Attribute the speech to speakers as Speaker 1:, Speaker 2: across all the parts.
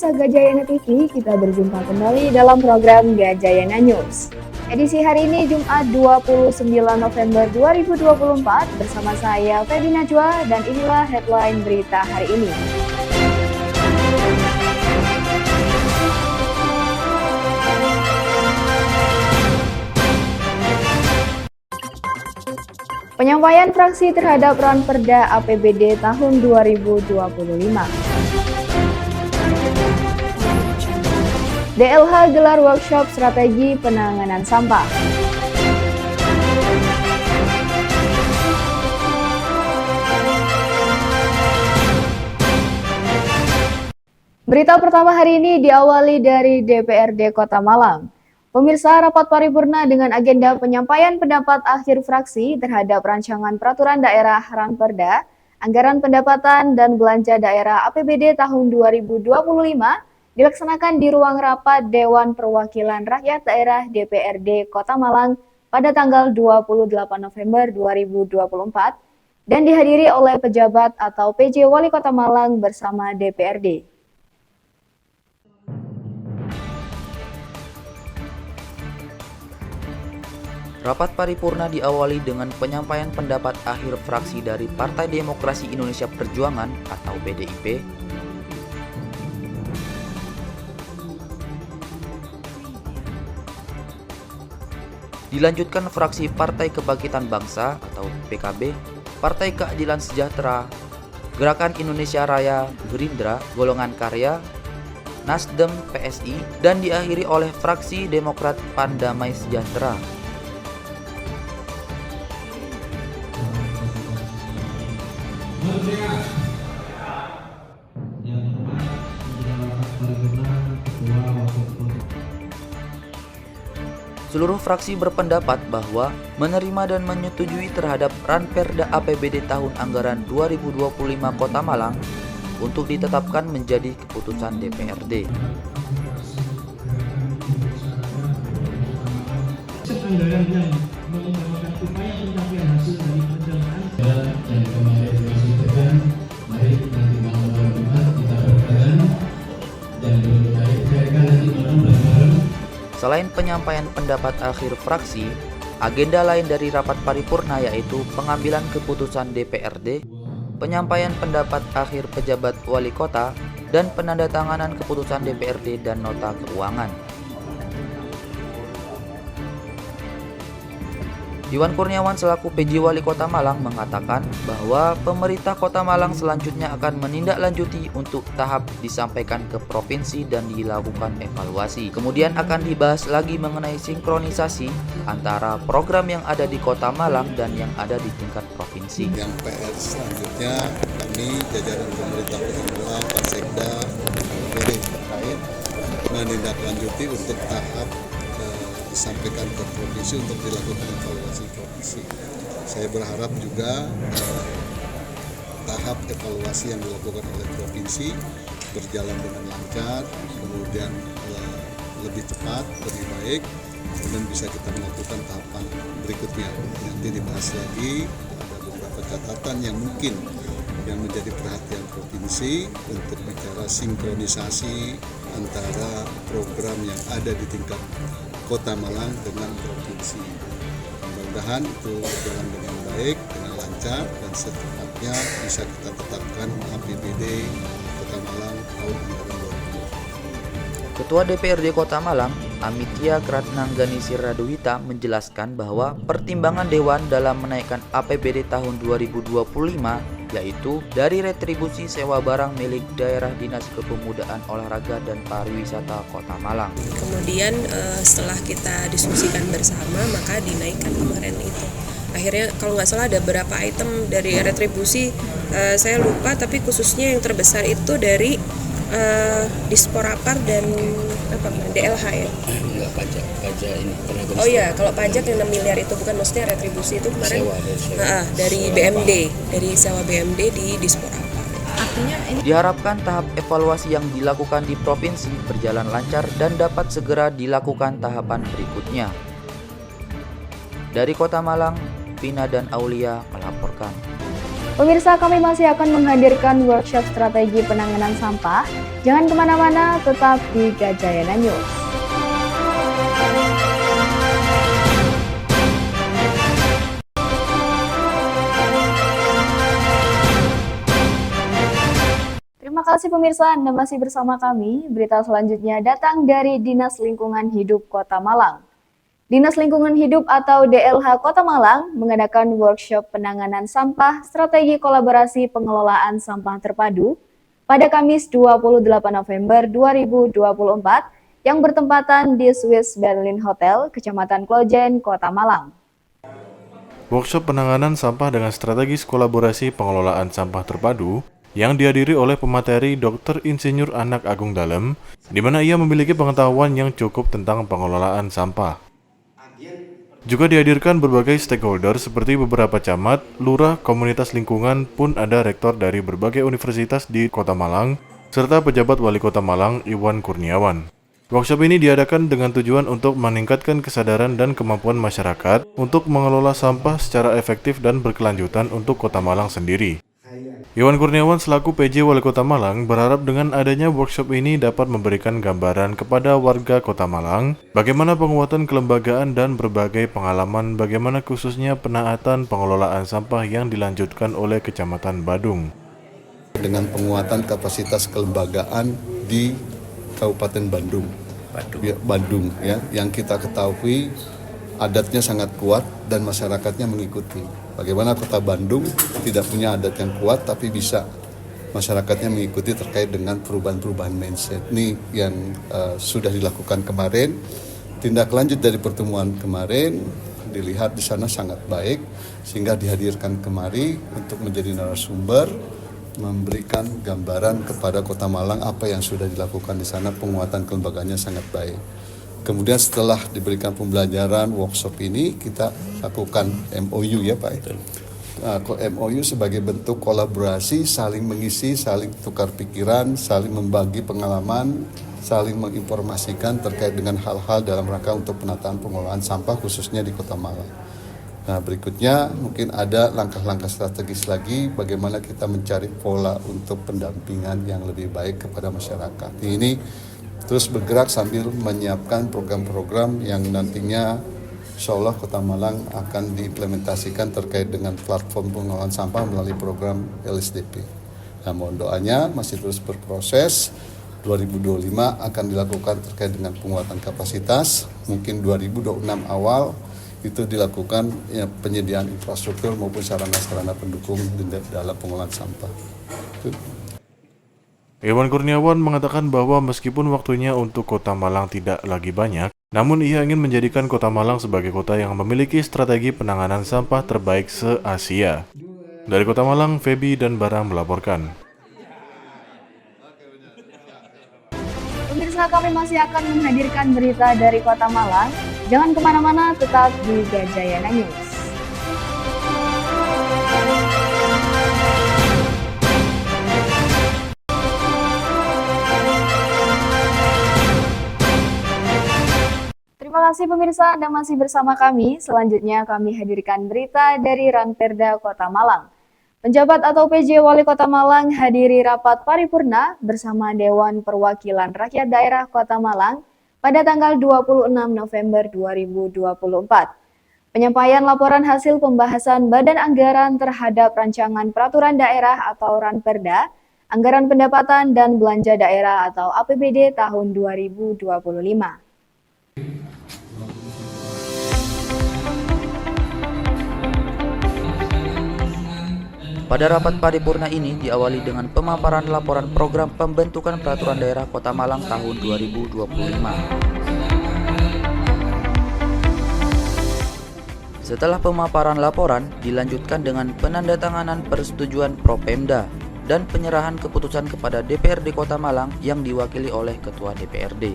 Speaker 1: pemirsa Gajayana TV, kita berjumpa kembali dalam program Gajayana News. Edisi hari ini Jumat 29 November 2024 bersama saya Feby Najwa dan inilah headline berita hari ini. Penyampaian fraksi terhadap Ranperda APBD tahun 2025. DLH gelar workshop strategi penanganan sampah. Berita pertama hari ini diawali dari DPRD Kota Malang. Pemirsa, rapat paripurna dengan agenda penyampaian pendapat akhir fraksi terhadap rancangan peraturan daerah Ranperda, anggaran pendapatan dan belanja daerah APBD tahun 2025 dilaksanakan di ruang rapat Dewan Perwakilan Rakyat Daerah DPRD Kota Malang pada tanggal 28 November 2024 dan dihadiri oleh pejabat atau PJ Wali Kota Malang bersama DPRD.
Speaker 2: Rapat paripurna diawali dengan penyampaian pendapat akhir fraksi dari Partai Demokrasi Indonesia Perjuangan atau PDIP, dilanjutkan fraksi Partai Kebangkitan Bangsa atau PKB, Partai Keadilan Sejahtera, Gerakan Indonesia Raya, Gerindra, Golongan Karya, Nasdem, PSI, dan diakhiri oleh fraksi Demokrat Pan Damai Sejahtera. Seluruh fraksi berpendapat bahwa menerima dan menyetujui terhadap Ranperda APBD tahun anggaran 2025 Kota Malang untuk ditetapkan menjadi keputusan DPRD.
Speaker 3: Anggaran yang mengutamakan upaya pencapaian hasil dari perencanaan dan kemarin dimaksudkan, mari nanti malam Jumat kita berjalan dan berkaitan nanti malam bareng.
Speaker 2: Selain penyampaian pendapat akhir fraksi, agenda lain dari rapat paripurna yaitu pengambilan keputusan DPRD, penyampaian pendapat akhir pejabat wali kota, dan penandatanganan keputusan DPRD dan nota keuangan. Iwan Kurniawan selaku PJ Wali Kota Malang mengatakan bahwa pemerintah Kota Malang selanjutnya akan menindaklanjuti untuk tahap disampaikan ke provinsi dan dilakukan evaluasi. Kemudian akan dibahas lagi mengenai sinkronisasi antara program yang ada di Kota Malang dan yang ada di tingkat provinsi.
Speaker 4: Yang PR selanjutnya kami jajaran pemerintah Kota Malang, Pak Sekda, PD terkait menindaklanjuti untuk tahap disampaikan ke provinsi untuk dilakukan evaluasi provinsi. Saya berharap juga tahap evaluasi yang dilakukan oleh provinsi berjalan dengan lancar, kemudian lebih cepat, lebih baik, kemudian bisa kita melakukan tahapan berikutnya. Nanti dibahas lagi, ada beberapa catatan yang mungkin yang menjadi perhatian provinsi untuk bicara sinkronisasi antara program yang ada di tingkat Kota Malang dengan provinsi. Mudah-mudahan itu berjalan dengan baik, dengan lancar, dan secepatnya bisa kita tetapkan APBD Kota Malang tahun 2020.
Speaker 2: Ketua DPRD Kota Malang, Amitya Kratnangganisir Raduwita menjelaskan bahwa pertimbangan Dewan dalam menaikkan APBD tahun 2025 yaitu dari retribusi sewa barang milik daerah Dinas Kepemudaan Olahraga dan Pariwisata Kota Malang.
Speaker 5: Kemudian setelah kita diskusikan bersama maka dinaikkan kemarin itu. Akhirnya kalau nggak salah ada beberapa item dari retribusi, saya lupa, tapi khususnya yang terbesar itu dari Disporapar dan DLH ya.
Speaker 6: Enggak, pajak ini tenaga.
Speaker 5: Oh iya, kalau pajak yang 6 miliar itu bukan, maksudnya retribusi itu kemarin dari BMD, dari sewa BMD di Disporapar. Artinya ini
Speaker 2: diharapkan tahap evaluasi yang dilakukan di provinsi berjalan lancar dan dapat segera dilakukan tahapan berikutnya. Dari Kota Malang, Vina dan Aulia melaporkan.
Speaker 1: Pemirsa, kami masih akan menghadirkan workshop strategi penanganan sampah Jangan kemana-mana, tetap di Gajayana News. Terima kasih pemirsa, Anda masih bersama kami. Berita selanjutnya datang dari Dinas Lingkungan Hidup Kota Malang. Dinas Lingkungan Hidup atau DLH Kota Malang mengadakan workshop penanganan sampah strategi kolaborasi pengelolaan sampah terpadu pada Kamis 28 November 2024 yang bertempatan di Swiss Berlin Hotel, Kecamatan Klojen, Kota Malang.
Speaker 7: Workshop penanganan sampah dengan strategis kolaborasi pengelolaan sampah terpadu yang dihadiri oleh pemateri Dr. Insinyur Anak Agung Dalem, di mana ia memiliki pengetahuan yang cukup tentang pengelolaan sampah. Juga dihadirkan berbagai stakeholder seperti beberapa camat, lurah, komunitas lingkungan, pun ada rektor dari berbagai universitas di Kota Malang, serta pejabat Wali Kota Malang Iwan Kurniawan. Workshop ini diadakan dengan tujuan untuk meningkatkan kesadaran dan kemampuan masyarakat untuk mengelola sampah secara efektif dan berkelanjutan untuk Kota Malang sendiri. Iwan Kurniawan selaku PJ Wali Kota Malang berharap dengan adanya workshop ini dapat memberikan gambaran kepada warga Kota Malang bagaimana penguatan kelembagaan dan berbagai pengalaman bagaimana khususnya penaatan pengelolaan sampah yang dilanjutkan oleh Kecamatan Badung.
Speaker 4: Dengan penguatan kapasitas kelembagaan di Kabupaten Bandung, yang kita ketahui adatnya sangat kuat dan masyarakatnya mengikuti. Bagaimana Kota Bandung tidak punya adat yang kuat tapi bisa masyarakatnya mengikuti terkait dengan perubahan-perubahan mindset. Ini yang sudah dilakukan kemarin. Tindak lanjut dari pertemuan kemarin dilihat di sana sangat baik sehingga dihadirkan kemari untuk menjadi narasumber memberikan gambaran kepada Kota Malang apa yang sudah dilakukan di sana, penguatan kelembagaannya sangat baik. Kemudian setelah diberikan pembelajaran workshop ini, kita lakukan MOU ya Pak. MOU sebagai bentuk kolaborasi, saling mengisi, saling tukar pikiran, saling membagi pengalaman, saling menginformasikan terkait dengan hal-hal dalam rangka untuk penataan pengelolaan sampah khususnya di Kota Malang. Nah berikutnya mungkin ada langkah-langkah strategis lagi bagaimana kita mencari pola untuk pendampingan yang lebih baik kepada masyarakat. Ini terus bergerak sambil menyiapkan program-program yang nantinya insya Allah Kota Malang akan diimplementasikan terkait dengan platform pengelolaan sampah melalui program LSDP. Nah mohon doanya masih terus berproses, 2025 akan dilakukan terkait dengan penguatan kapasitas, mungkin 2026 awal itu dilakukan ya, penyediaan infrastruktur maupun sarana-sarana pendukung dalam pengelolaan sampah.
Speaker 7: Iwan Kurniawan mengatakan bahwa meskipun waktunya untuk Kota Malang tidak lagi banyak, namun ia ingin menjadikan Kota Malang sebagai kota yang memiliki strategi penanganan sampah terbaik se-Asia. Dari Kota Malang, Feby dan Bara melaporkan.
Speaker 1: Pemirsa, kami masih akan menghadirkan berita dari Kota Malang. Jangan kemana-mana, tetap di Gajayana News. Terima kasih pemirsa, Anda masih bersama kami. Selanjutnya kami hadirkan berita dari Ranperda Kota Malang. Penjabat atau PJ Wali Kota Malang hadiri rapat paripurna bersama Dewan Perwakilan Rakyat Daerah Kota Malang pada tanggal 26 November 2024. Penyampaian laporan hasil pembahasan Badan Anggaran terhadap Rancangan Peraturan Daerah atau Ranperda, Anggaran Pendapatan dan Belanja Daerah atau APBD tahun 2025.
Speaker 2: Pada rapat paripurna ini diawali dengan pemaparan laporan program pembentukan peraturan daerah Kota Malang tahun 2025. Setelah pemaparan laporan, dilanjutkan dengan penandatanganan persetujuan Propemda dan penyerahan keputusan kepada DPRD Kota Malang yang diwakili oleh Ketua DPRD.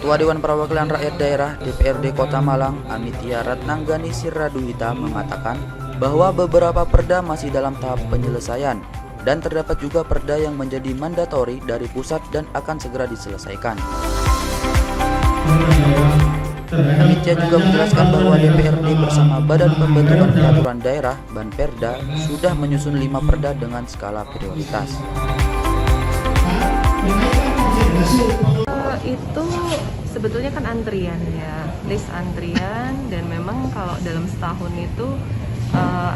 Speaker 2: Ketua Dewan Perwakilan Rakyat Daerah DPRD Kota Malang, Amitia Ratnanggani Siraduhita mengatakan bahwa beberapa perda masih dalam tahap penyelesaian dan terdapat juga perda yang menjadi mandatori dari pusat dan akan segera diselesaikan. Panitia juga menjelaskan bahwa DPRD bersama Badan Pembentukan Peraturan Daerah (Banperda) sudah menyusun 5 perda dengan skala prioritas.
Speaker 5: Itu sebetulnya kan antrian ya, list antrian, dan memang kalau dalam setahun itu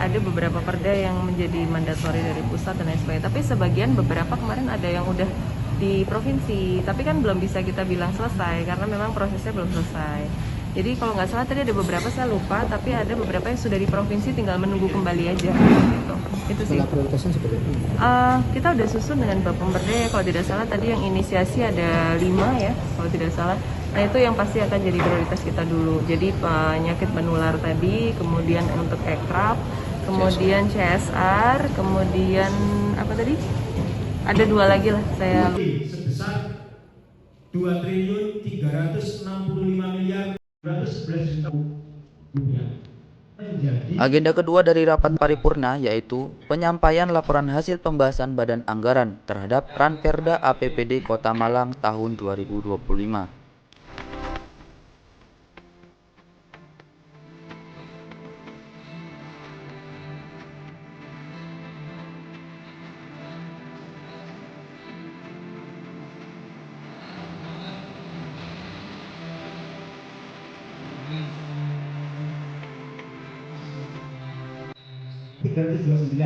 Speaker 5: ada beberapa perda yang menjadi mandatori dari pusat dan lain sebagainya. Tapi sebagian beberapa kemarin ada yang udah di provinsi, tapi kan belum bisa kita bilang selesai karena memang prosesnya belum selesai. Jadi kalau nggak salah tadi ada beberapa, saya lupa, tapi ada beberapa yang sudah di provinsi tinggal menunggu kembali aja gitu. Itu sih.
Speaker 6: Prioritasnya seperti apa?
Speaker 5: Kita udah susun dengan Bapemberda ya, kalau tidak salah tadi yang inisiasi ada 5 ya, kalau tidak salah. Nah itu yang pasti akan jadi prioritas kita dulu. Jadi penyakit menular tadi, kemudian untuk ekrab, kemudian CSR, kemudian apa tadi? Ada 2 lagi lah saya.
Speaker 3: Sebesar 2.365.211 rupiah.
Speaker 2: Agenda kedua dari rapat paripurna yaitu penyampaian laporan hasil pembahasan Badan Anggaran terhadap Ranperda APBD Kota Malang tahun 2025.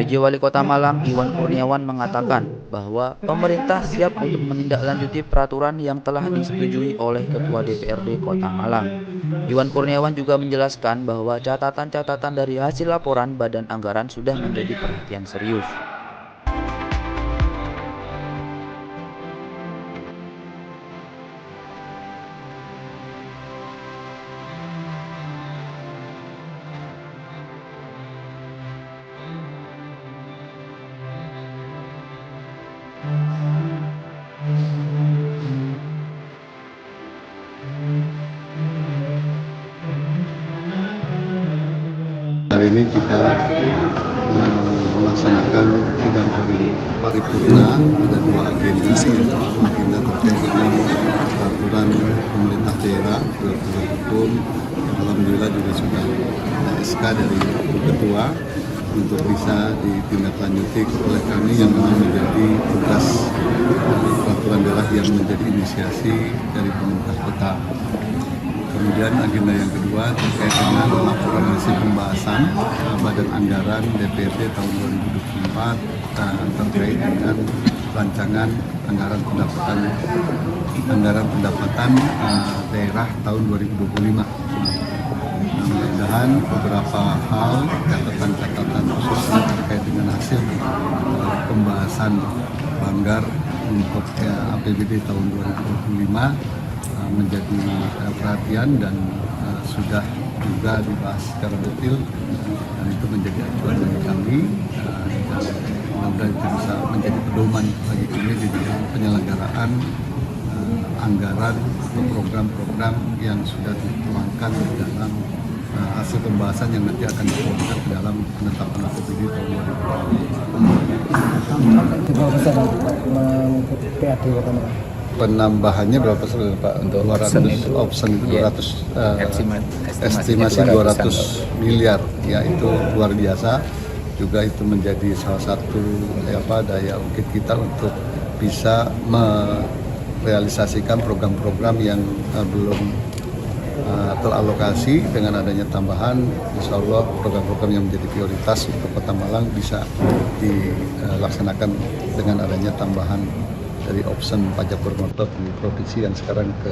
Speaker 2: PJ Wali Kota Malang Iwan Kurniawan mengatakan bahwa pemerintah siap untuk menindaklanjuti peraturan yang telah disetujui oleh Ketua DPRD Kota Malang. Iwan Kurniawan juga menjelaskan bahwa catatan-catatan dari hasil laporan Badan Anggaran sudah menjadi perhatian serius.
Speaker 4: Hari ini kita melaksanakan sidang paripurna, ada 2 agenda. Agenda terkait dengan peraturan pemerintah daerah, peraturan hukum. Alhamdulillah juga sudah ada SK dari Ketua untuk bisa ditindaklanjuti oleh kami yang memang menjadi tugas peraturan daerah yang menjadi inisiasi dari pemerintah kota. Kemudian agenda yang kedua terkait dengan laporan hasil pembahasan Badan Anggaran DPRD tahun 2024 terkait dengan rancangan anggaran pendapatan daerah tahun 2025. Mudah-mudahan beberapa hal, catatan-catatan khusus terkait dengan hasil pembahasan Banggar untuk APBD tahun 2025 menjadi perhatian dan sudah juga dibahas secara detail, dan itu menjadi acuan bagi kami, dan mudah-mudahan itu bisa menjadi pedoman bagi kami di dalam penyelenggaraan anggaran atau program-program yang sudah dituangkan di dalam hasil pembahasan yang nanti akan dituangkan ke dalam penetapan APBD tahun 2025. Penambahannya berapa persen Pak? Untuk 200 option itu 200 estimasi 200 miliar, ya itu luar biasa. Juga itu menjadi salah satu daya ungkit kita untuk bisa merealisasikan program-program yang belum teralokasi. Dengan adanya tambahan, insya Allah program-program yang menjadi prioritas untuk Kota Malang bisa dilaksanakan dengan adanya tambahan dari option pajak bermotor di provinsi yang sekarang ke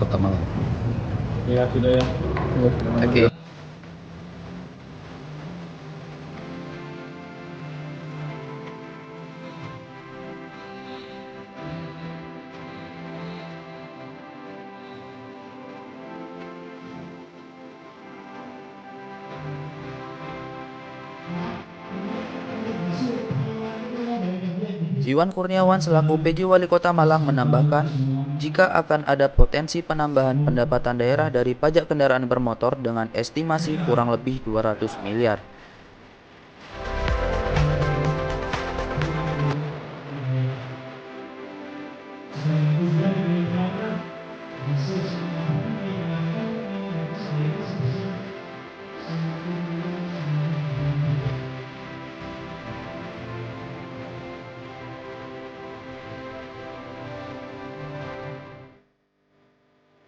Speaker 4: Kota Malang.
Speaker 3: Ya sudah ya.
Speaker 2: Oke. Iwan Kurniawan selaku PJ Wali Kota Malang menambahkan, jika akan ada potensi penambahan pendapatan daerah dari pajak kendaraan bermotor dengan estimasi kurang lebih 200 miliar.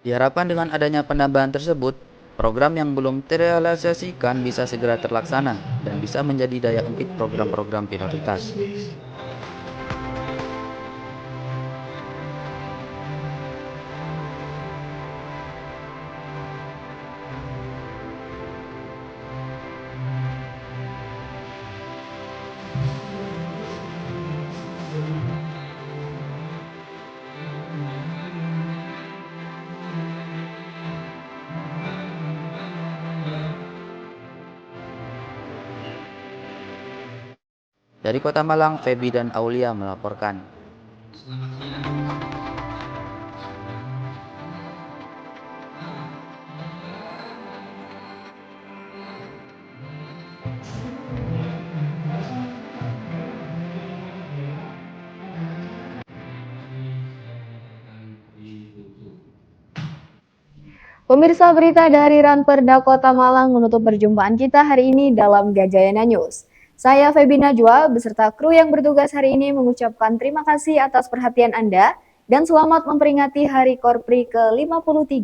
Speaker 2: Diharapkan dengan adanya penambahan tersebut, program yang belum terrealisasikan bisa segera terlaksana dan bisa menjadi daya ungkit program-program prioritas. Dari Kota Malang, Feby dan Aulia melaporkan.
Speaker 1: Pemirsa, berita dari Ranperda Kota Malang menutup perjumpaan kita hari ini dalam Gajayana News. Saya Feby Najwa beserta kru yang bertugas hari ini mengucapkan terima kasih atas perhatian Anda dan selamat memperingati Hari Korpri ke-53,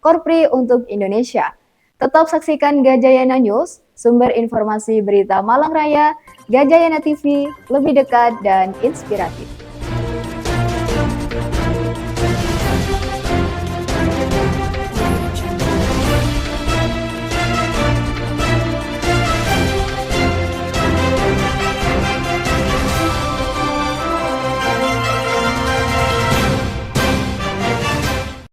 Speaker 1: Korpri untuk Indonesia. Tetap saksikan Gajayana News, sumber informasi berita Malang Raya, Gajayana TV, lebih dekat dan inspiratif.